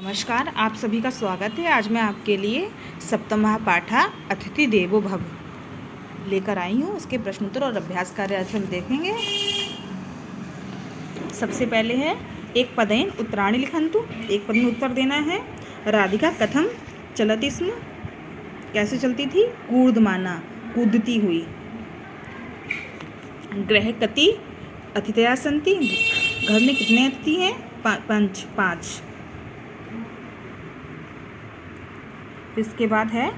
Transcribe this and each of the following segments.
नमस्कार, आप सभी का स्वागत है। आज मैं आपके लिए सप्तमः पाठा अतिथि देवो भव लेकर आई हूँ। उसके प्रश्नोत्तर और अभ्यास कार्य आज हम देखेंगे। सबसे पहले है एक पदेन उत्तराणि लिखन्तु। एक पद में उत्तर देना है। राधिका कथम चलति स्म, कैसे चलती थी? कूर्दमाना, कूदती हुई। गृहे कति अतिथयः सन्ति, घर में कितने अतिथि हैं? पाँच। इसके बाद है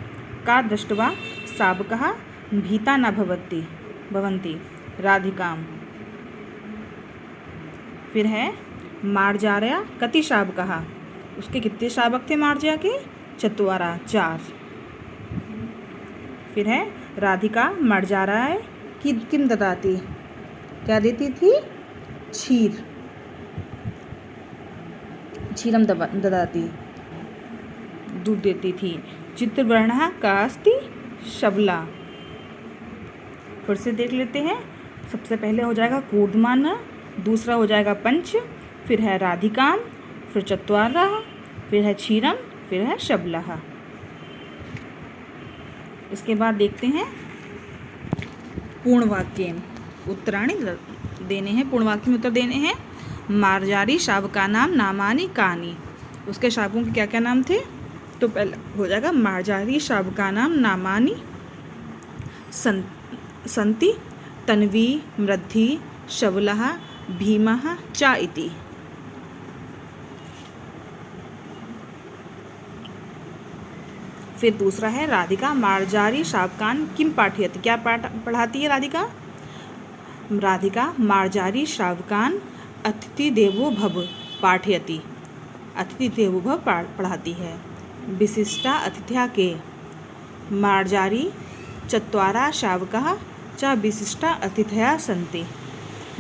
का दृष्ट्वा शावकः भीता न भवन्ति राधिकाम्। फिर है मार्जार्या कति शावकः, उसके कितने शावक थे मार्जा के? चत्वारा, 4। फिर है राधिका मार्जाराय किम ददाति, क्या देती थी? क्षीरम ददाति, दूध देती थी। चित्रवर्णः का अस्ति? शबला। फिर से देख लेते हैं। सबसे पहले हो जाएगा कूर्दमान, दूसरा हो जाएगा पंच, फिर है राधिकाम, फिर चत्वारा, फिर है क्षीरम, फिर है शबलः। इसके बाद देखते हैं पूर्ण वाक्य। उत्तराणि देने हैं, पूर्ण वाक्य में उत्तर देने हैं। मार्जारी शावकानाम नामानि कानि, उसके शावकों के क्या क्या नाम थे? तो पहले हो जाएगा मार्जारी शावकानाम नामानि सन्ति तन्वी मृद्धि शबलः भीमः च इति। फिर दूसरा है राधिका मार्जारी शावकान किम पाठयति, क्या पढ़ाती है राधिका? राधिका मार्जारी शावकान अतिथि देवो भव पाठयति, अतिथि देवो भव पढ़ाती है। विशिष्टा अतिथ्या के मार्जारी चत्वारा शावकः च विशिष्टा अतिथयः सन्ति,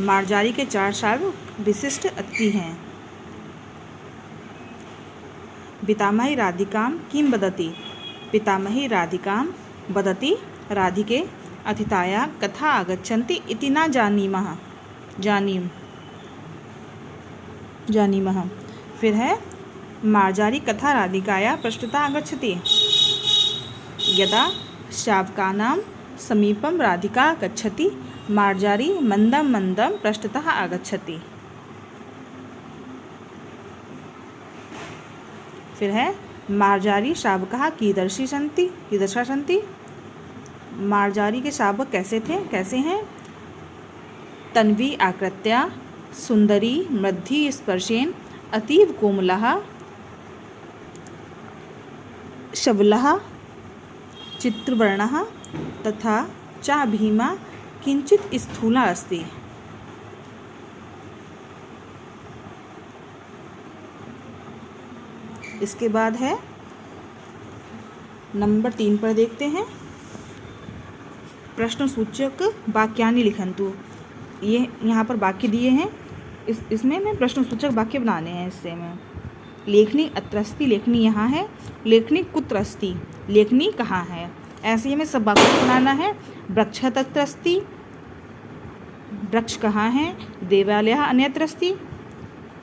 मार्जारी के 4 शावक विशिष्ट अतिथि हैं। पितामही राधिकां किं वदति, पितामही राधिकां वदति राधिके अतिथाया कथा आगच्छन्ति इति न जानीमः। फिर है मार्जारी कथा राधिकाया पृष्ठतः आगच्छति, यदा शावकानां समीपं राधिका गच्छति मार्जारी मंदं मंदं पृष्ठतः आगच्छति। फिर है मार्जारी शावकः कीदृशः सन्ति, मार्जारी के शावक कैसे हैं? तन्वी आकृत्या सुंदरी मृद्धि स्पर्शेन अतीव कोमलः शबलः चित्रवर्णः तथा च भीमा किंचित स्थूला अस्ति। इसके बाद है नंबर 3 पर देखते हैं। प्रश्नसूचक वाक्यानि लिखन्तु। ये यहाँ पर वाक्य दिए हैं, इसमें मैं प्रश्नसूचक वाक्य बनाने हैं। इससे में लेखनी अत्र अस्ति, लेखनी यहाँ है। लेखनी कुत्र अस्ति, लेखनी कहाँ है। ऐसे ही हमें सब वाक्य बनाना है। वृक्षः तत्र अस्ति, वृक्ष कहाँ है। देवालयः अन्यत्र अस्ति,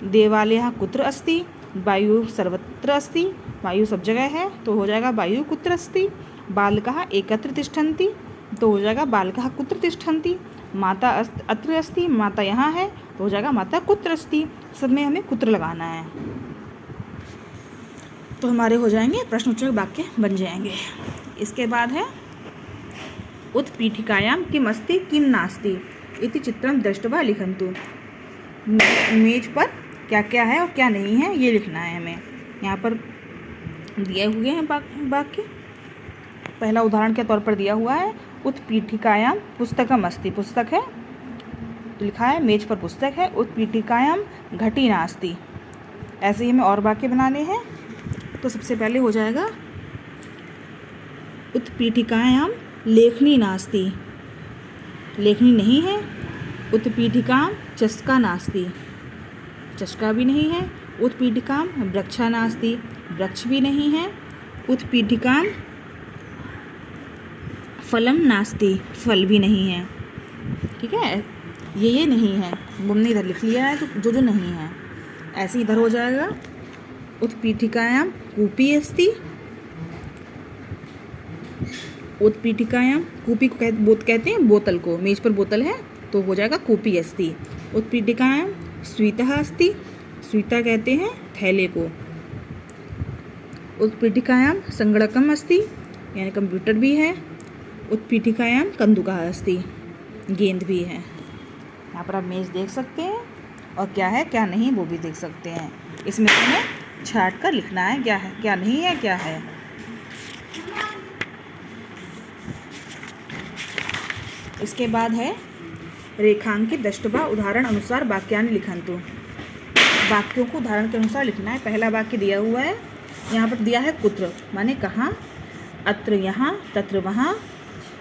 देवालयः कुत्र अस्ति। वायु सर्वत्र अस्ति, वायु सब जगह है, तो हो जाएगा वायु कुत्र अस्ति। बालकाः एकत्र तिष्ठन्ति, तो हो जाएगा बालकाः कुत्र तिष्ठन्ति। माता अत्र अस्ति, माता यहाँ है, तो हो जाएगा माता कुत्र अस्ति। सब में हमें कुत्र लगाना है, तो हमारे हो जाएंगे प्रश्नोत्तरक वाक्य बन जाएंगे। इसके बाद है उत्पीठिकायां किम अस्ति किम नास्ति इति चित्रं दृष्ट्वा लिखन्तु। मेज पर क्या क्या है और क्या नहीं है, ये लिखना है हमें। यहाँ पर दिए हुए हैं वाक्य। पहला उदाहरण के तौर पर दिया हुआ है उत्पीठिकायां पुस्तकम अस्ति, पुस्तक है तो लिखा है मेज पर पुस्तक है। उत्पीठिकायां घटी नास्ति। ऐसे ही हमें और वाक्य बनाने हैं। तो सबसे पहले हो जाएगा उत्पीठिकायां लेखनी नास्ति, लेखनी नहीं है। उत्पीठिकां चस्का नास्ति, चस्का भी नहीं है। उत्पीठिकां वृक्षा नास्ति, वृक्ष भी नहीं है। उत्पीठिकां फलम नास्ति, फल भी नहीं है। ठीक है, ये नहीं है, हमने इधर लिख लिया है, तो जो नहीं है ऐसे इधर हो जाएगा। उत्पीठिकायां कूपी अस्ति। उत्पीठिकायां, कूपी को कहते हैं बोतल को, मेज पर बोतल है तो हो जाएगा कूपी अस्ति। उत्पीठिकायां स्वीतः अस्ति, स्वीता कहते हैं थैले को। उत्पीठिकायां संगणकम् अस्ति, यानी कंप्यूटर भी है। उत्पीठिकायां कन्दुकः अस्ति, गेंद भी है। यहाँ पर आप मेज देख सकते हैं और क्या है क्या नहीं वो भी देख सकते हैं। इसमें हमें छाट कर लिखना है क्या है क्या नहीं है क्या है। इसके बाद है रेखांकित दृष्टवा उदाहरण अनुसार वाक्यानि लिखन्तु। वाक्यों को उदाहरण के अनुसार लिखना है। पहला वाक्य दिया हुआ है, यहाँ पर दिया है कुत्र माने कहाँ, अत्र यहाँ, तत्र वहाँ,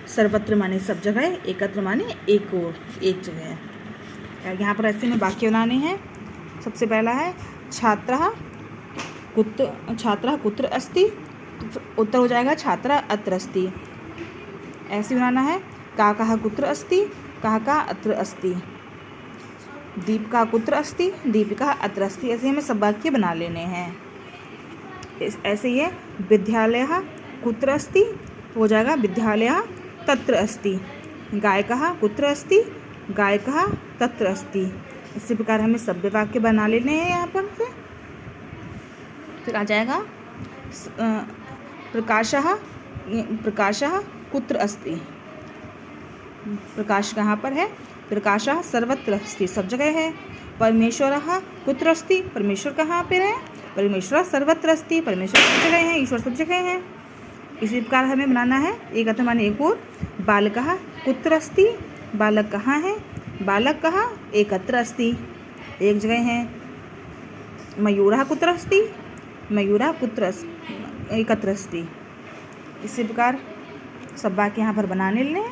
सर्वत्र माने सब जगह, एकत्र माने एक और एक जगह। यहाँ पर ऐसे में वाक्य बनाने हैं। सबसे पहला है छात्रः कुत्र अस्ति, उत्तर हो जाएगा छात्रा अत्र अस्ति। ऐसे बनाना है काकः कुत्र अस्ति, काका अत्र अस्ति। दीपिका कुत्र अस्ति, दीपिका अत्र अस्ति। ऐसे हमें सब वाक्य बना लेने हैं। ऐसे ही है विद्यालयः कुत्र अस्ति, हो जाएगा विद्यालयः तत्र अस्ति। गायकः कुत्र अस्ति, गायकः तत्र अस्ति। इसी प्रकार हमें सभ्य वाक्य बना लेने हैं। यहाँ पर फिर आ जाएगा प्रकाशः कुत्र अस्ति, प्रकाश कहाँ पर है, प्रकाशः सर्वत्र अस्ति, सब जगह है। परमेश्वरः कुत्र अस्ति, परमेश्वर कहाँ पर है, परमेश्वर सर्वत्र अस्ति, परमेश्वर सब जगह है, ईश्वर सब जगह है। इसी प्रकार हमें बनाना है एक अर्थ माने एक और। बालकः कुत्र अस्ति, बालक कहाँ है, बालक कहाँ एकत्र अस्ति, एक जगह है। मयूरः कुत्र अस्ति, मयूरः कुत्र एकत्र अस्ति। इसी प्रकार सब वाक्य यहाँ पर बनाने लें।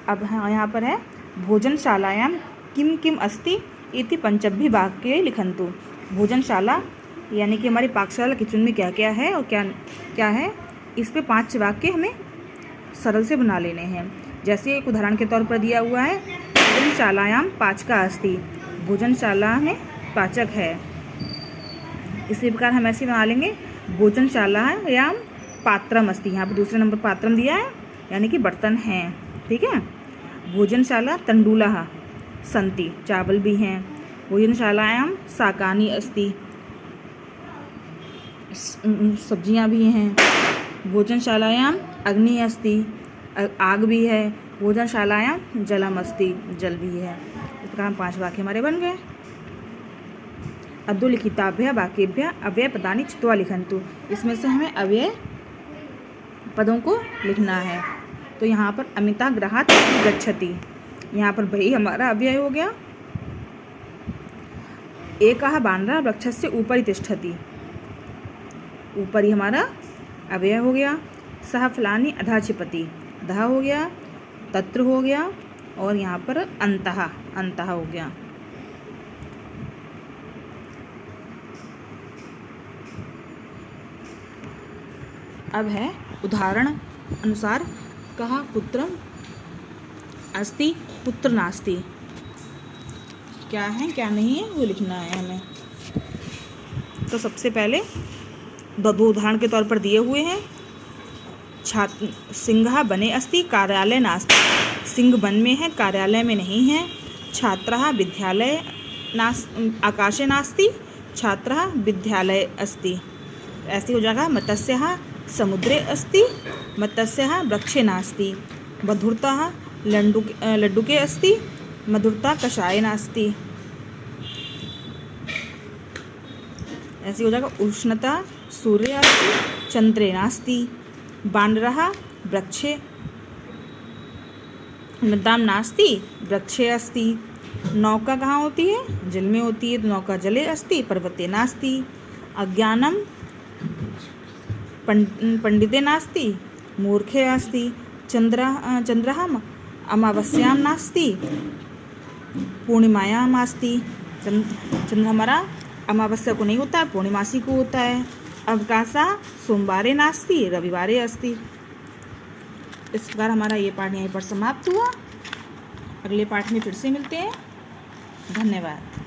अब यहाँ पर है भोजनशालायां किम किम अस्ति इति पंचभ्य वाक्ये लिखन्तु। भोजनशाला यानी कि हमारी पाकशाला किचन में क्या क्या है और क्या क्या है, इस पे 5 वाक्य हमें सरल से बना लेने हैं। जैसे एक उदाहरण के तौर पर दिया हुआ है भोजनशालायां पाचका अस्ति, भोजनशाला में पाचक है। इसी प्रकार हम ऐसे बना लेंगे भोजनशालायां पात्रम अस्ति, यहाँ पर दूसरे नंबर पात्रम दिया है यानी कि बर्तन हैं, ठीक है। भोजनशाला तंडुलः सन्ति, चावल भी हैं। भोजनशालायां शाकानि अस्ति, सब्जियां भी हैं। भोजनशालायां अग्नि अस्ति, आग भी है। भोजनशालायां जलम अस्ति, जल भी है। इस प्रकार 5 वाक्य हमारे बन गए। अधोलिखिताभ्यः वाक्येभ्यः अव्ययपदानि चित्वा लिखन्तु। इसमें से हमें अव्यय पदों को लिखना है। तो यहाँ पर अमिता गृहात् गच्छति, यहाँ पर भाई हमारा अव्यय हो गया। एकः बानरः वृक्षस्य उपरि तिष्ठति, ऊपर ही हमारा अव्यय हो गया। सः फलानि अधः क्षिपति, दह हो गया, तत्र हो गया और यहाँ पर अंतः हो गया। अब है उदाहरण अनुसार कहा पुत्रम अस्ति पुत्र नास्ति, क्या है क्या नहीं है वो लिखना है हमें। तो सबसे पहले 2 उदाहरण के तौर पर दिए हुए हैं। सिंह बने अस्ति कार्यालय नास्ति, सिंह वन में है कार्यालय में नहीं है। छात्रः विद्यालय आकाशे नास्ति, छात्रः विद्यालय अस्ति। ऐसे हो जाएगा मत्स्यः समुद्रे अस्ति, मत्स्यः वृक्षे नास्ति। मधुरता लड्डुके अस्ति, मधुरता कषाये नास्ति। ऐसे हो जाएगा उष्णता सूर्ये अस्ति, चंद्रे नास्ति। बानरः वृक्षे मृदां नास्ति, वृक्षे अस्ति। नौका कहाँ होती है, जल में होती है, तो नौका जले अस्ति, पर्वते नास्ति। अज्ञानम पंडिते नास्ति, मूर्खे अस्ति। चंद्रः अमावस्यां नास्ति, पूर्णिमायां नास्ति। चंद्र हमारा अमावस्या को नहीं होता है, पूर्णिमासी को होता है। अवकाशः सोमवारे नास्ति, रविवारे अस्ति। इस प्रकार हमारा ये पाठ यहीं पर समाप्त हुआ। अगले पाठ में फिर से मिलते हैं। धन्यवाद।